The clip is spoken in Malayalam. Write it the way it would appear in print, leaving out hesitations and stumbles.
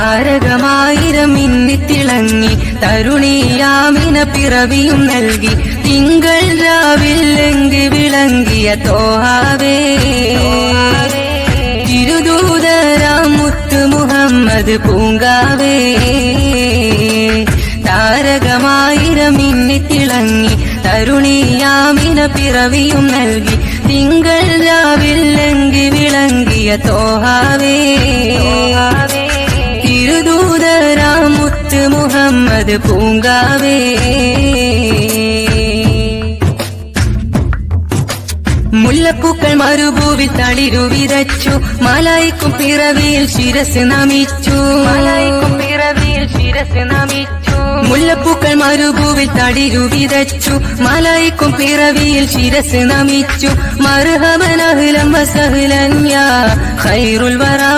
താരകമായിരം മിന്നിത്തിളങ്ങി തരുണിയാമിന പിറവിയും നൽകി തിങ്കൾ രാവിൽ എങ്കി വിളങ്ങിയ തോഹാവേ തിരുദൂതരാം മുത്തു മുഹമ്മദ് പൂങ്കാവേ താരകമായിരം മിന്നിത്തിളങ്ങി തരുണിയാമിന പിറവിയും നൽകി തിങ്കൾ രാവിൽ എങ്കി വിളങ്ങിയ തോഹാവേ തിരുദൂതരാം മുത്തു മുഹമ്മദ് പൂങ്കാവേ മുല്ലപ്പൂക്കൾ മരുഭൂവിൽ തളിരു വിതച്ചു മലായിക്കും പിറവിയിൽ ശിരസ് നമിച്ചു മുല്ലപ്പൂക്കൾ മരുഭൂവിൽ തളിരു വിതച്ചു മലായിക്കും പിറവിയിൽ ശിരസ് നമിച്ചു മർഹബൻ അഹ്ലൻ വസഹ്ലൻ യാ ഖൈറുൽ വറാ